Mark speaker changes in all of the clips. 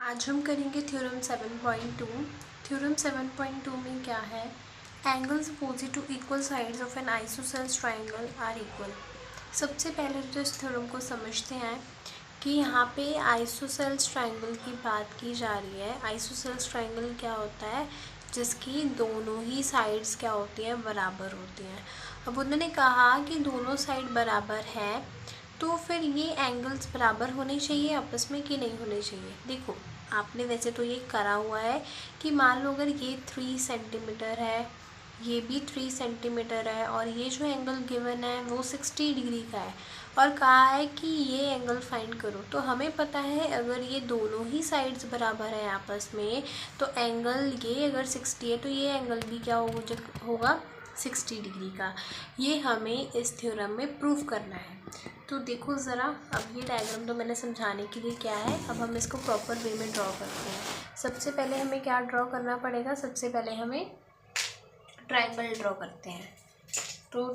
Speaker 1: आज हम करेंगे थ्योरम 7.2। थ्योरम 7.2 में क्या है, angles opposite to equal sides of an isosceles triangle are equal. सबसे पहले तो इस थ्योरम को समझते हैं कि यहाँ पे आइसोसेल्स ट्राइंगल की बात की जा रही है। आइसोसेल्स ट्राइंगल क्या होता है, जिसकी दोनों ही साइड्स क्या होती हैं, बराबर होती हैं। अब उन्होंने कहा कि दोनों साइड बराबर है, तो फिर ये एंगल्स बराबर होने चाहिए आपस में कि नहीं होने चाहिए। देखो, आपने वैसे तो ये करा हुआ है कि मान लो अगर ये 3 सेंटीमीटर है, ये भी 3 सेंटीमीटर है और ये जो एंगल गिवन है वो 60 डिग्री का है और कहा है कि ये एंगल फाइंड करो। तो हमें पता है अगर ये दोनों ही साइड्स बराबर हैं आपस में, तो एंगल ये अगर 60 है तो ये एंगल भी क्या होगा 60 डिग्री का। ये हमें इस थ्योरम में प्रूव करना है। तो देखो ज़रा, अब ये डायग्राम तो मैंने समझाने के लिए क्या है, अब हम इसको प्रॉपर वे में ड्रॉ करते हैं। सबसे पहले हमें क्या ड्रॉ करना पड़ेगा, सबसे पहले हमें ट्राइंगल ड्रॉ करते हैं। तो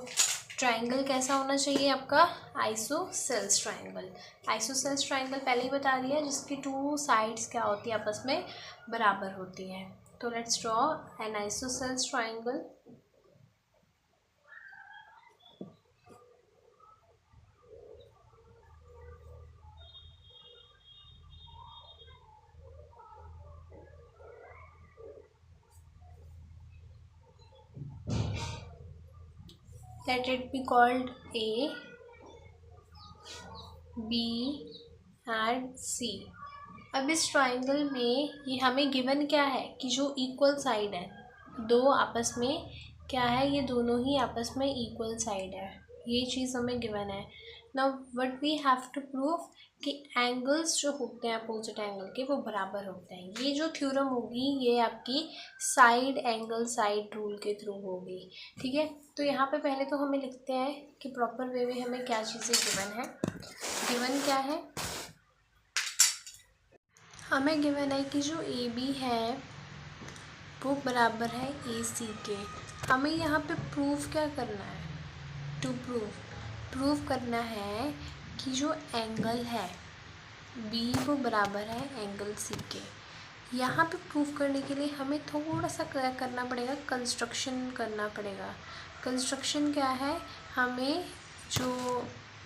Speaker 1: ट्राइंगल कैसा होना चाहिए आपका, आइसोसेल्स ट्राइंगल। आइसोसेल्स ट्राइंगल पहले ही बता दिया, जिसकी 2 साइड्स क्या होती है आपस में बराबर होती हैं। तो let's draw an isosceles triangle. Let it be called A, B and C। अब इस ट्राइंगल में ये हमें गिवन क्या है कि जो इक्वल साइड है, दो आपस में क्या है, ये दोनों ही आपस में इक्वल साइड है, ये चीज़ हमें गिवन है। Now what we have to prove कि एंगल्स जो होते हैं अपोजिट एंगल के वो बराबर होते हैं। ये जो थ्योरम होगी ये आपकी साइड एंगल साइड रूल के थ्रू होगी, ठीक है। तो यहाँ पे पहले तो हमें लिखते हैं कि प्रॉपर वे में हमें क्या चीज़ें गिवन है। गिवन क्या है, हमें गिवन है कि जो ए बी है वो बराबर है ए सी के। हमें यहाँ पे प्रूफ क्या करना है, टू प्रूव करना है कि जो एंगल है बी वो बराबर है एंगल सी के। यहाँ पे प्रूफ करने के लिए हमें थोड़ा सा क्या करना पड़ेगा, कंस्ट्रक्शन करना पड़ेगा। कंस्ट्रक्शन क्या है, हमें जो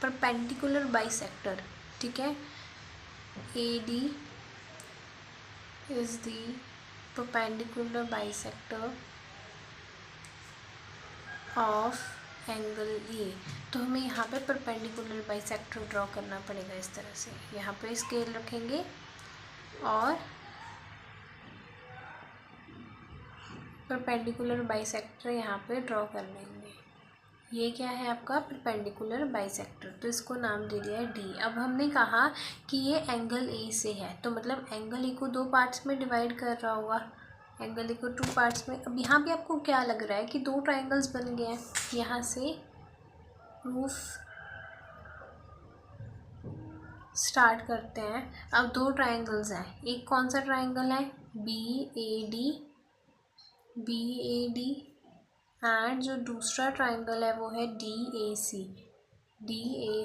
Speaker 1: परपेंडिकुलर बाइसेक्टर, ठीक है, A D is the perpendicular bisector of angle A. तो हमें यहाँ पे परपेंडिकुलर बाइसेक्टर ड्रॉ करना पड़ेगा इस तरह से। यहाँ पे स्केल रखेंगे और परपेंडिकुलर बाइसेक्टर यहाँ पे ड्रॉ कर लेंगे। ये क्या है आपका परपेंडिकुलर बाइसेक्टर, तो इसको नाम दे दिया है डी। अब हमने कहा कि ये एंगल ए से है, तो मतलब एंगल ए को 2 पार्ट्स में डिवाइड कर रहा होगा, एंगल ए को 2 पार्ट्स में। अब यहाँ पे आपको क्या लग रहा है कि 2 ट्राइंगल्स बन गए हैं। यहाँ से प्रूफ स्टार्ट करते हैं। अब 2 ट्राइंगल्स हैं, एक कौन सा ट्राइंगल है, बी ए डी एंड जो दूसरा ट्राइंगल है वो है डी ए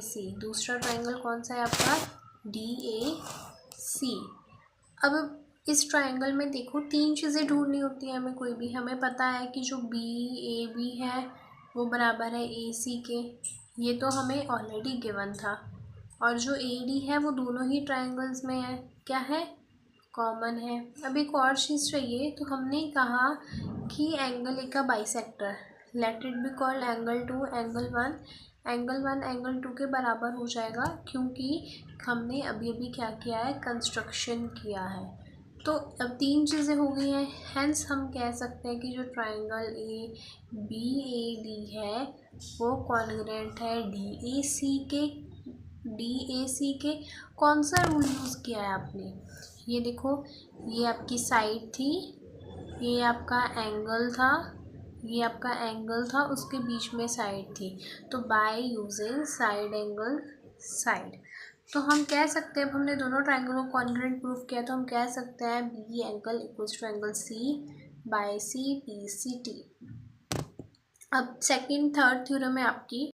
Speaker 1: सी। दूसरा ट्राइंगल कौन सा है आपका, डी ए सी। अब इस ट्राइंगल में देखो 3 चीज़ें ढूंढनी होती है हमें कोई भी। हमें पता है कि जो बी ए बी है वो बराबर है ए सी के, ये तो हमें ऑलरेडी गिवन था। और जो ए डी है वो दोनों ही ट्राइंगल्स में है, क्या है, कॉमन है। अब एक और चीज़ चाहिए, तो हमने कहा कि एंगल ए का bisector, let it be called angle 2, angle 1 angle 2 के बराबर हो जाएगा, क्योंकि हमने अभी क्या किया है, कंस्ट्रक्शन किया है। तो अब 3 चीज़ें हो गई हैं, हेंस हम कह सकते हैं कि जो triangle A B A D है वो कॉन्ग्रुएंट है डी ए सी के। कौन सा रूल यूज़ किया है आपने, ये देखो, ये आपकी साइड थी, ये आपका एंगल था, उसके बीच में साइड थी, तो by using side angle side. तो हम कह सकते हैं, अब हमने दोनों ट्राइंगल को कॉन्ग्रुएंट प्रूफ किया, तो हम कह सकते हैं B angle equals to angle C by C P C T. अब सेकंड थर्ड थ्योरम है आपकी